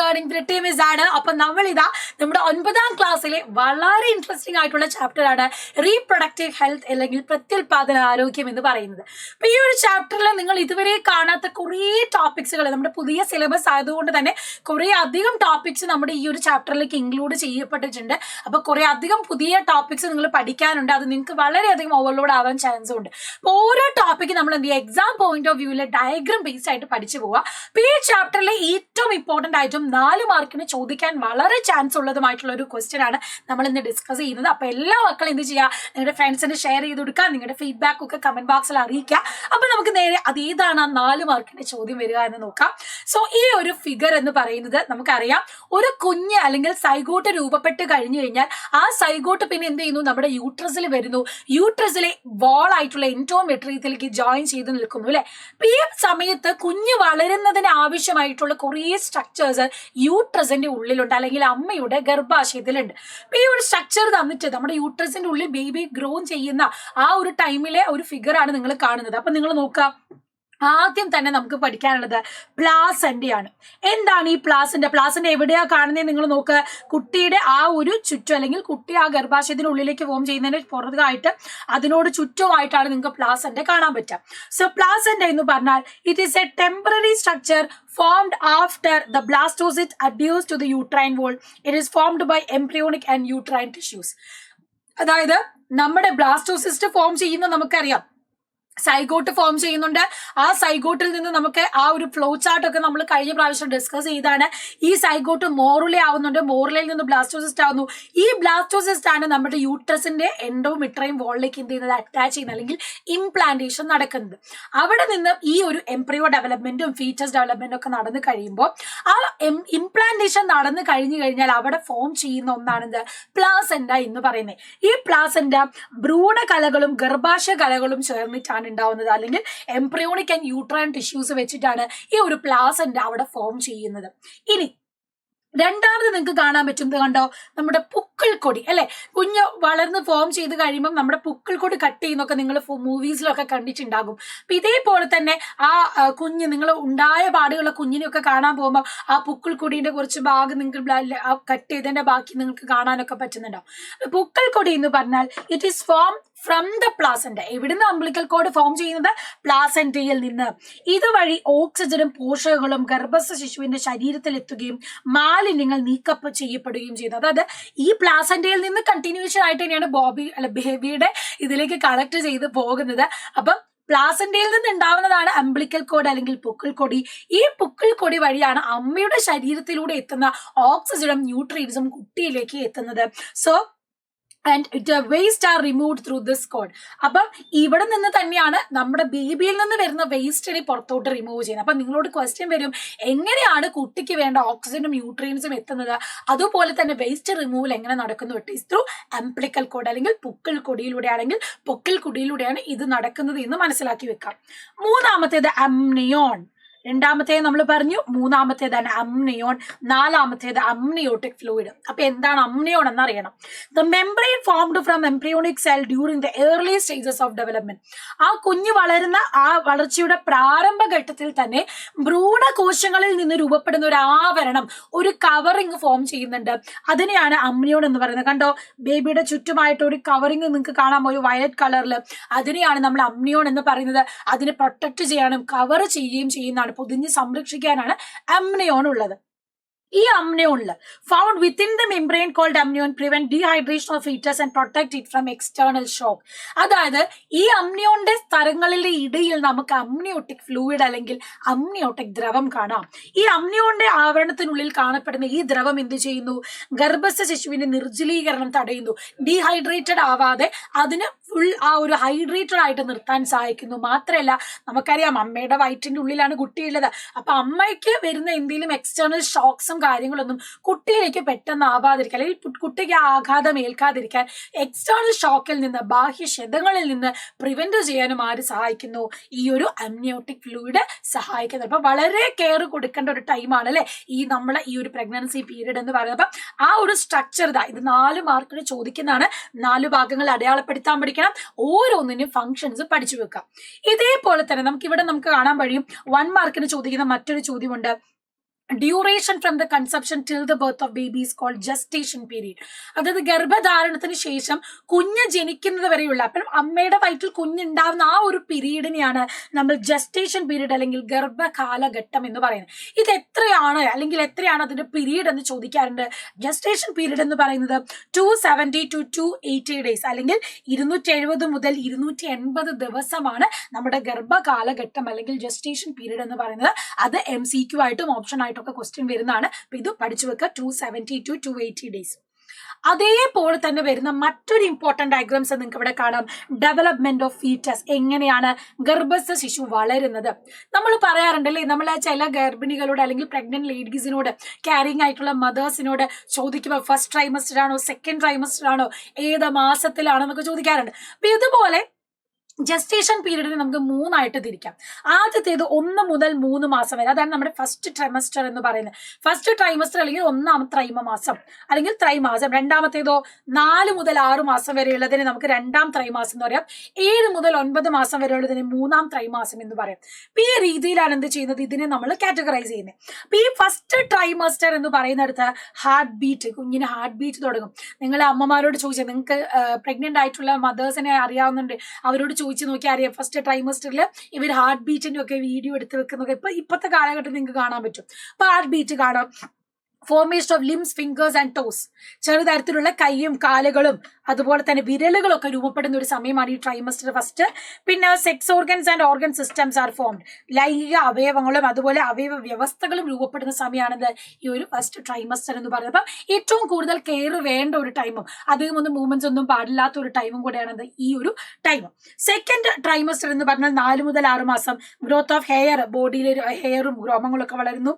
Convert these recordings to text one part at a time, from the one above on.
Learning with team is ആണ്. അപ്പൊ നമ്മളിതാ നമ്മുടെ 9ാം ക്ലാസ്സിലെ വളരെ ഇൻട്രസ്റ്റിംഗ് ആയിട്ടുള്ള ചാപ്റ്റർ ആണ് റീപ്രൊഡക്റ്റീവ് ഹെൽത്ത് അല്ലെങ്കിൽ പ്രത്യുൽപാദന ആരോഗ്യം എന്ന് പറയുന്നത്. അപ്പൊ ഈ ഒരു ചാപ്റ്ററിൽ നിങ്ങൾ ഇതുവരെ കാണാത്ത കുറേ ടോപ്പിക്സുകൾ നമ്മുടെ പുതിയ സിലബസ് ആയതുകൊണ്ട് തന്നെ കുറേ അധികം ടോപ്പിക്സ് നമ്മുടെ ഈ ഒരു ചാപ്റ്ററിലേക്ക് ഇൻക്ലൂഡ് ചെയ്യപ്പെട്ടിട്ടുണ്ട്. അപ്പൊ കുറേ അധികം പുതിയ ടോപ്പിക്സ് നിങ്ങൾ പഠിക്കാനുണ്ട്. അത് നിങ്ങൾക്ക് വളരെയധികം ഓവർലോഡ് ആവാൻ ചാൻസും ഉണ്ട്. അപ്പൊ ഓരോ ടോപ്പിക്ക് നമ്മൾ എന്ത് ചെയ്യുക, എക്സാം പോയിന്റ് ഓഫ് വ്യൂവിൽ ഡയഗ്രാം ബേസ്ഡ് ആയിട്ട് പഠിച്ചു പോവുക. അപ്പൊ ഈ ചാപ്റ്ററിലെ ഏറ്റവും ഇമ്പോർട്ടന്റ് ആയിട്ടും 4 മാർക്കിന് ചോദിക്കാൻ വളരെ ചാൻസ് ഉള്ളതുമായിട്ടുള്ള ഒരു ക്വസ്റ്റ്യൻ ആണ് നമ്മൾ ഇന്ന് ഡിസ്കസ് ചെയ്യുന്നത്. അപ്പൊ എല്ലാ മക്കളും എന്ത് ചെയ്യുക, നിങ്ങളുടെ ഫ്രണ്ട്സിന് ഷെയർ ചെയ്ത് കൊടുക്കുക, നിങ്ങളുടെ ഫീഡ്ബാക്ക് ഒക്കെ കമന്റ് ബോക്സിൽ അറിയിക്കുക. അപ്പൊ നമുക്ക് നേരെ അതേതാണ് ആ 4 മാർക്കിന്റെ ചോദ്യം വരിക എന്ന് നോക്കാം. സോ ഈ ഒരു ഫിഗർ എന്ന് പറയുന്നത് നമുക്കറിയാം, ഒരു കുഞ്ഞ് അല്ലെങ്കിൽ സൈഗോട്ട് രൂപപ്പെട്ട് കഴിഞ്ഞു കഴിഞ്ഞാൽ ആ സൈഗോട്ട് പിന്നെ എന്ത് ചെയ്യുന്നു, നമ്മുടെ യൂട്രസിൽ വരുന്നു. യൂട്രസിലെ വാൾ ആയിട്ടുള്ള എൻഡോമെട്രിയത്തിലേക്ക് ജോയിൻ ചെയ്ത് നിൽക്കുന്നു അല്ലെ. അപ്പൊ ഈ സമയത്ത് കുഞ്ഞ് വളരുന്നതിന് ആവശ്യമായിട്ടുള്ള കുറേ സ്ട്രക്ചേഴ്സ് യൂട്രസിന്റെ ഉള്ളിലുണ്ട് അല്ലെങ്കിൽ അമ്മയുടെ ഗർഭാശയത്തിലുണ്ട്. അപ്പൊ ഈ ഒരു സ്ട്രക്ചർ തന്നിട്ട് നമ്മുടെ യൂട്രസിന്റെ ഉള്ളിൽ ബേബി ഗ്രോ ചെയ്യുന്ന ആ ഒരു ടൈമിലെ ഒരു ഫിഗർ ആണ് നിങ്ങൾ കാണുന്നത്. അപ്പൊ നിങ്ങൾ നോക്കുക, ആദ്യം തന്നെ നമുക്ക് പഠിക്കാനുള്ളത് പ്ലാസന്റയാണ്. എന്താണ് ഈ പ്ലാസന്റ എവിടെയാ കാണുന്നത്? നിങ്ങൾ നോക്കുക, കുട്ടിയുടെ ആ ഒരു ചുറ്റും അല്ലെങ്കിൽ കുട്ടി ആ ഗർഭാശയത്തിന് ഉള്ളിലേക്ക് ഫോം ചെയ്യുന്നതിന് പുറത്തായിട്ട് അതിനോട് ചുറ്റുമായിട്ടാണ് നിങ്ങൾക്ക് പ്ലാസന്റ കാണാൻ പറ്റുക. സോ പ്ലാസന്റ എന്ന് പറഞ്ഞാൽ it is A temporary structure formed after the blastocyst adheres to the uterine wall. It is formed by embryonic and uterine tissues. അതായത് നമ്മുടെ ബ്ലാസ്റ്റോസിസ്റ്റ് ഫോം ചെയ്യുന്ന നമുക്കറിയാം, സൈഗോട്ട് ഫോം ചെയ്യുന്നുണ്ട്. ആ സൈഗോട്ടിൽ നിന്ന് നമുക്ക് ആ ഒരു ഫ്ലോ ചാർട്ട് ഒക്കെ നമ്മൾ കഴിഞ്ഞ പ്രാവശ്യം ഡിസ്കസ് ചെയ്താണ്. ഈ സൈഗോട്ട് മോറുലെ ആവുന്നുണ്ട്, മോറുലയിൽ നിന്ന് ബ്ലാസ്റ്റോസിസ്റ്റ് ആവുന്നു. ഈ ബ്ലാസ്റ്റോസിസ്റ്റ് ആണ് നമ്മുടെ യൂട്രസിന്റെ എൻഡോമെട്രിയം വാളിലേക്ക് എന്ത് ചെയ്യുന്നത്, അറ്റാച്ച് ചെയ്യുന്നത് അല്ലെങ്കിൽ ഇംപ്ലാന്റേഷൻ നടക്കുന്നത്. അവിടെ നിന്ന് ഈ ഒരു എംബ്രിയോ ഡെവലപ്മെന്റും ഫീറ്റസ് ഡെവലപ്മെന്റും ഒക്കെ നടന്നു കഴിയുമ്പോൾ ആ ഇംപ്ലാന്റേഷൻ നടന്നു കഴിഞ്ഞു കഴിഞ്ഞാൽ അവിടെ ഫോം ചെയ്യുന്ന ഒന്നാണിത് പ്ലാസന്റ എന്ന് പറയുന്നത്. ഈ പ്ലാസന്റ ഭ്രൂണകലകളും ഗർഭാശയ കലകളും ചേർന്നിട്ടാണ് ഉണ്ടാവുന്നത് അല്ലെങ്കിൽ എംബ്രിയോണിക് ആൻഡ് യൂട്രൈൻ ടിഷ്യൂസ് വെച്ചിട്ടാണ് ഈ ഒരു പ്ലാസന്റ അവിടെ ഫോം ചെയ്യുന്നത്. ഇനി രണ്ടാമത് നിങ്ങൾക്ക് കാണാൻ പറ്റുന്നത് കണ്ടോ, നമ്മുടെ പുക്കിൾക്കൊടി അല്ലെ. കുഞ്ഞ് വളർന്ന് ഫോം ചെയ്ത് കഴിയുമ്പോൾ നമ്മുടെ പുക്കിൾക്കൊടി കട്ട് ചെയ്യുന്നൊക്കെ നിങ്ങൾ മൂവീസിലൊക്കെ കണ്ടിട്ടുണ്ടാകും. അപ്പൊ ഇതേപോലെ തന്നെ ആ കുഞ്ഞ് നിങ്ങൾ ഉണ്ടായ പാടുള്ള കുഞ്ഞിനെയൊക്കെ കാണാൻ പോകുമ്പോൾ ആ പുക്കിൾക്കൊടിയുടെ കുറച്ച് ഭാഗം നിങ്ങൾക്ക് കട്ട് ചെയ്തതിന്റെ ബാക്കി നിങ്ങൾക്ക് കാണാനൊക്കെ പറ്റുന്നുണ്ടാവും. പുക്കിൾക്കൊടി എന്ന് പറഞ്ഞാൽ it is form from the placenta. എവിടുന്ന് അംബ്ലിക്കൽ കോഡ് ഫോം ചെയ്യുന്നത്? പ്ലാസന്റയിൽ നിന്ന്. ഇതുവഴി ഓക്സിജനും പോഷകങ്ങളും ഗർഭസ്ഥ ശിശുവിന്റെ ശരീരത്തിൽ എത്തുകയും മാലിന്യങ്ങൾ നീക്കം ചെയ്യപ്പെടുകയും ചെയ്യുന്നു. അതായത് ഈ പ്ലാസന്റയിൽ നിന്ന് കണ്ടിന്യൂഷൻ ആയിട്ട് തന്നെയാണ് ബേബിയുടെ ഇതിലേക്ക് കണക്ട് ചെയ്ത് പോകുന്നത്. അപ്പം പ്ലാസന്റയിൽ നിന്ന് ഉണ്ടാവുന്നതാണ് അംബ്ലിക്കൽ കോഡ് അല്ലെങ്കിൽ പുക്കിൾ കൊടി. ഈ പുക്കിൾ കൊടി വഴിയാണ് അമ്മയുടെ ശരീരത്തിലൂടെ എത്തുന്ന ഓക്സിജനും ന്യൂട്രിയൻസും കുട്ടിയിലേക്ക് എത്തുന്നത്. So and the waste are removed through this cord. അപ്പം ഇവിടെ നിന്ന് തന്നെയാണ് നമ്മുടെ ബേബിയിൽ നിന്ന് വരുന്ന വേസ്റ്റിനെ പുറത്തോട്ട് റിമൂവ് ചെയ്യുന്നത്. അപ്പം നിങ്ങളോട് ക്വസ്റ്റ്യൻ വരും, എങ്ങനെയാണ് കുട്ടിക്ക് വേണ്ട ഓക്സിജനും ന്യൂട്രിയൻസും എത്തുന്നത്? അതുപോലെ തന്നെ വേസ്റ്റ് റിമൂവൽ എങ്ങനെ നടക്കുന്നു? It is through umbilical code അല്ലെങ്കിൽ പുക്കിൾ കൊടിയിലൂടെയാണ് ഇത് നടക്കുന്നത് എന്ന് മനസ്സിലാക്കി വെക്കാം. മൂന്നാമത്തേത് അമ്നിയോൺ. രണ്ടാമത്തേത് നമ്മൾ പറഞ്ഞു, മൂന്നാമത്തേതാണ് അമ്നിയോൺ, നാലാമത്തേത് അമ്നിയോട്ടിക് ഫ്ലൂയിഡ്. അപ്പൊ എന്താണ് അമ്നിയോൺ എന്നറിയണം. The membrane formed from embryonic cell during the early stages of development. ആ കുഞ്ഞ് വളരുന്ന ആ വളർച്ചയുടെ പ്രാരംഭഘട്ടത്തിൽ തന്നെ ഭ്രൂണകോശങ്ങളിൽ നിന്ന് രൂപപ്പെടുന്ന ഒരു ആവരണം, ഒരു കവറിങ് ഫോം ചെയ്യുന്നുണ്ട്. അതിനെയാണ് അമ്നിയോൺ എന്ന് പറയുന്നത്. കണ്ടോ, ബേബിയുടെ ചുറ്റുമായിട്ട് ഒരു കവറിങ് നിങ്ങൾക്ക് കാണാം, ഒരു വയലറ്റ് കളറിൽ. അതിനെയാണ് നമ്മൾ അമ്നിയോൺ എന്ന് പറയുന്നത്. അതിനെ പ്രൊട്ടക്ട് ചെയ്യാനും കവർ ചെയ്യുകയും ചെയ്യുന്നതാണ്, പൊതിഞ്ഞ് സംരക്ഷിക്കാനാണ് അമ്നിയോൺ ഉള്ളത്. ഈ അമ്നിയോണിൽ found within the membrane called amnion prevent dehydration of foetus and protect it from external shock. അതായത് ഈ അമ്നിയോണിന്റെ സ്ഥലങ്ങളിലെ ഇടയിൽ നമുക്ക് അമ്നിയോട്ടിക് ഫ്ലൂയിഡ് അല്ലെങ്കിൽ അമ്നിയോട്ടിക് ദ്രവം കാണാം. ഈ അമ്നിയോണിന്റെ ആവരണത്തിനുള്ളിൽ കാണപ്പെടുന്ന ഈ ദ്രവം എന്ത് ചെയ്യുന്നു? ഗർഭസ്ഥ ശിശുവിന്റെ നിർജ്ജലീകരണം തടയുന്നു. ഡീഹൈഡ്രേറ്റഡ് ആവാതെ അതിന് ഫുൾ ആ ഒരു ഹൈഡ്രേറ്റഡ് ആയിട്ട് നിർത്താൻ സഹായിക്കുന്നു. മാത്രമല്ല, നമുക്കറിയാം അമ്മയുടെ വയറ്റിന്റെ ഉള്ളിലാണ് കുട്ടിയുള്ളത്. അപ്പൊ അമ്മയ്ക്ക് വരുന്ന എന്തെങ്കിലും എക്സ്റ്റേണൽ ഷോക്സും കാര്യങ്ങളൊന്നും കുട്ടിയിലേക്ക് പെട്ടെന്ന് ആവാതിരിക്കാൻ അല്ലെങ്കിൽ കുട്ടിക്ക് ആഘാതം ഏൽക്കാതിരിക്കാൻ എക്സ്റ്റേണൽ ഷോക്കിൽ നിന്ന്, ബാഹ്യ ക്ഷതങ്ങളിൽ നിന്ന് പ്രിവെന്റ് ചെയ്യാനും ആര് സഹായിക്കുന്നു? ഈ ഒരു അമ്നിയോട്ടിക് ഫ്ലൂയിഡ് സഹായിക്കുന്നത്. അപ്പൊ വളരെ കെയർ കൊടുക്കേണ്ട ഒരു ടൈമാണ് അല്ലെ ഈ നമ്മളെ ഈ ഒരു പ്രഗ്നൻസി പീരീഡ് എന്ന് പറയുന്നത്. അപ്പൊ ആ ഒരു സ്ട്രക്ചർ ഇത് 4 മാർക്കിന് ചോദിക്കുന്നതാണ്. 4 ഭാഗങ്ങൾ അടയാളപ്പെടുത്താൻ പഠിക്കണം, ഓരോന്നിനും ഫങ്ഷൻസ് പഠിച്ചു വെക്കാം. ഇതേപോലെ തന്നെ നമുക്ക് കാണാൻ കഴിയും 1 മാർക്കിന് ചോദിക്കുന്ന മറ്റൊരു ചോദ്യമുണ്ട്. Duration from the conception till the birth of baby is called gestation period. അതായത് ഗർഭധാരണത്തിന് ശേഷം കുഞ്ഞ് ജനിക്കുന്നത് വരെയുള്ള, അപ്പം അമ്മയുടെ വയറ്റിൽ കുഞ്ഞുണ്ടാവുന്ന ആ ഒരു പീരീഡിനെയാണ് നമ്മൾ ജസ്റ്റേഷൻ പീരീഡ് അല്ലെങ്കിൽ ഗർഭകാലഘട്ടം എന്ന് പറയുന്നത്. ഇത് എത്രയാണ് അല്ലെങ്കിൽ എത്രയാണ് അതിന്റെ പീരീഡ് എന്ന് ചോദിക്കാറുണ്ട്. ജസ്റ്റേഷൻ പീരീഡ് എന്ന് പറയുന്നത് 270 to 280 ഡേയ്സ് അല്ലെങ്കിൽ 270 മുതൽ 280 ദിവസമാണ് നമ്മുടെ ഗർഭകാലഘട്ടം അല്ലെങ്കിൽ ജസ്റ്റേഷൻ പീരീഡ് എന്ന് പറയുന്നത്. അത് MCQ ആയിട്ടും ഓപ്ഷൻ ആയിട്ടും ഒക്കെ ക്വസ്റ്റ്യൻ വരുന്നതാണ്. അപ്പൊ ഇത് പഠിച്ചു വെക്കുക, 270 to 280 ഡേയ്സ്. അതേപോലെ തന്നെ വരുന്ന മറ്റൊരു ഇമ്പോർട്ടന്റ് ഡയഗ്രാംസ് നിങ്ങൾക്ക് ഇവിടെ കാണാം. ഡെവലപ്മെന്റ് ഓഫ് ഫീറ്റസ്, എങ്ങനെയാണ് ഗർഭസ്ഥ ശിശു വളരുന്നത്. നമ്മൾ പറയാറുണ്ടല്ലേ, നമ്മൾ ചില ഗർഭിണികളോട് അല്ലെങ്കിൽ പ്രഗ്നന്റ് ലേഡീസിനോട്, ക്യാരിങ് ആയിട്ടുള്ള മദേഴ്സിനോട് ചോദിക്കുമ്പോൾ ഫസ്റ്റ് ട്രൈമസ്റ്റർ ആണോ സെക്കൻഡ് ട്രൈമസ്റ്റർ ആണോ ഏത് മാസത്തിലാണോ എന്നൊക്കെ ചോദിക്കാറുണ്ട്. അപ്പൊ ഇതുപോലെ ജസ്റ്റേഷൻ പീരീഡിനെ നമുക്ക് 3 ആയിട്ട് തിരിക്കാം. ആദ്യത്തേത് 1 മുതൽ 3 മാസം വരെ, അതാണ് നമ്മുടെ ഫസ്റ്റ് ട്രൈമസ്റ്റർ എന്ന് പറയുന്നത്. ഫസ്റ്റ് ട്രൈമസ്റ്റർ അല്ലെങ്കിൽ 1ാമത്തെ ത്രൈമാസം അല്ലെങ്കിൽ ത്രൈമാസം. രണ്ടാമത്തേതോ 4 മുതൽ 6 മാസം വരെയുള്ളതിനെ നമുക്ക് 2ാം ത്രൈമാസം എന്ന് പറയാം. 7 മുതൽ 9 മാസം വരെയുള്ളതിനെ 3ാം ത്രൈമാസം എന്ന് പറയാം. അപ്പൊ ഈ രീതിയിലാണ് എന്ത് ചെയ്യുന്നത്, ഇതിനെ നമ്മൾ കാറ്റഗറൈസ് ചെയ്യുന്നത്. അപ്പൊ ഈ ഫസ്റ്റ് ട്രൈമസ്റ്റർ എന്ന് പറയുന്നിടത്ത് ഹാർട്ട് ബീറ്റ്, കുഞ്ഞിന് ഹാർട്ട് ബീറ്റ് തുടങ്ങും. നിങ്ങളെ അമ്മമാരോട് ചോദിച്ചാൽ, നിങ്ങൾക്ക് പ്രഗ്നന്റ് ആയിട്ടുള്ള മദേഴ്സിനെ അറിയാവുന്നുണ്ട്, അവരോട് ചോദിച്ചു നോക്കി അറിയാം. ഫസ്റ്റ് ട്രൈമസ്റ്ററിൽ ഇവർ ഹാർട്ട് ബീറ്റിന്റെ ഒക്കെ വീഡിയോ എടുത്ത് വെക്കുന്നൊക്കെ ഇപ്പോഴത്തെ കാലഘട്ടത്തിൽ നിങ്ങൾക്ക് കാണാൻ പറ്റും. അപ്പൊ ഹാർട്ട് ബീറ്റ് കാണാം. Formation of limbs, fingers and toes, ചെറുതരത്തിലുള്ള കൈയും കാലുകളും അതുപോലെ തന്നെ വിരലുകളൊക്കെ രൂപപ്പെടുന്ന ഒരു സമയമാണ് ഈ ട്രൈമസ്റ്റർ ഫസ്റ്റ്. പിന്നെ sex organs and organ systems are formed, ലൈംഗിക അവയവങ്ങളും അതുപോലെ അവയവ വ്യവസ്ഥകളും രൂപപ്പെടുന്ന സമയമാണിത് ഈ ഒരു ഫസ്റ്റ് ട്രൈമസ്റ്റർ എന്ന് പറയുന്നത്. അപ്പം ഏറ്റവും കൂടുതൽ കെയർ വേണ്ട ഒരു ടൈമും അധികം ഒന്നും മൂവ്മെന്റ്സ് ഒന്നും പാടില്ലാത്ത ഒരു ടൈമും കൂടെയാണത് ഈ ഒരു ടൈം. സെക്കൻഡ് ട്രൈമസ്റ്റർ എന്ന് പറഞ്ഞാൽ 4 മുതൽ 6 മാസം. ഗ്രോത്ത് ഓഫ് ഹെയർ, ബോഡിയിലെ ഹെയറും രോമങ്ങളൊക്കെ വളരുന്നു,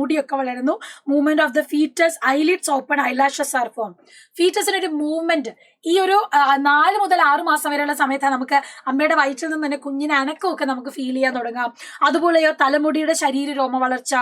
മുടിയൊക്കെ വളരുന്നു. Movement of the foetus, eyelids open, eyelashes are form. ഫീറ്റസിനൊരു മൂവ്മെന്റ് ഈ ഒരു 4 മുതൽ 6 മാസം വരെയുള്ള സമയത്താണ് നമുക്ക് അമ്മയുടെ വയറ്റിൽ നിന്ന് തന്നെ കുഞ്ഞിന് അനക്കമൊക്കെ നമുക്ക് ഫീൽ ചെയ്യാൻ തുടങ്ങാം. അതുപോലെയോ തലമുടിയുടെ ശരീര രോമ വളർച്ച,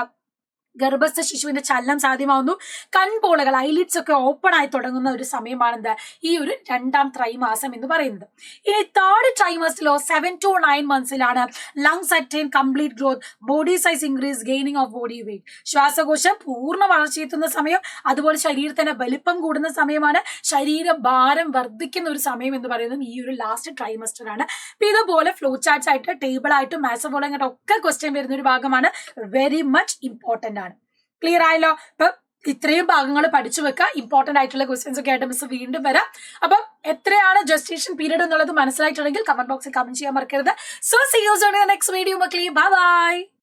ഗർഭസ്ഥ ശിശുവിന്റെ ചലനം സാധ്യമാവുന്നു. കൺപോളകൾ, ഐലിഡ്സ് ഒക്കെ ഓപ്പൺ ആയി തുടങ്ങുന്ന ഒരു സമയമാണെന്ത് ഈ ഒരു 2ാം ത്രൈമാസം എന്ന് പറയുന്നത്. ഇനി തേർഡ് ട്രൈമസ്റ്ററിലോ 7 to 9 മന്ത്സിലാണ് lungs attain complete growth, body size increase, gaining of body weight. ശ്വാസകോശം പൂർണ്ണ വളർച്ചയെത്തുന്ന സമയം, അതുപോലെ ശരീരത്തിന്റെ വലിപ്പം കൂടുന്ന സമയമാണ്, ശരീര ഭാരം വർദ്ധിക്കുന്ന ഒരു സമയം എന്ന് പറയുന്നത് ഈ ഒരു ലാസ്റ്റ് ട്രൈമസ്റ്റർ ആണ്. അപ്പൊ ഇതുപോലെ ഫ്ലോ ചാർട്ട്സ് ആയിട്ട്, ടേബിൾ ആയിട്ട്, മാത്സ് പോലെ ഒക്കെ ക്വസ്റ്റ്യൻ വരുന്ന ഒരു ഭാഗമാണ്. വെരി മച്ച് ഇമ്പോർട്ടന്റ് ആണ്. ക്ലിയർ ആയല്ലോ? അപ്പൊ ഇത്രയും ഭാഗങ്ങൾ പഠിച്ചു വെക്കുക. ഇമ്പോർട്ടന്റ് ആയിട്ടുള്ള ക്വസ്റ്റ്യൻസ് ഒക്കെ ആയിട്ട് മിസ് വീണ്ടും വരാം. അപ്പം എത്രയാണ് ജസ്റ്റേഷൻ പീരീഡ് എന്നുള്ളത് മനസ്സിലായിട്ടുണ്ടെങ്കിൽ കമന്റ് ബോക്സിൽ കമന്റ് ചെയ്യാൻ മറക്കരുത്. So see you soon in the next video മക്കളെ. Bye by.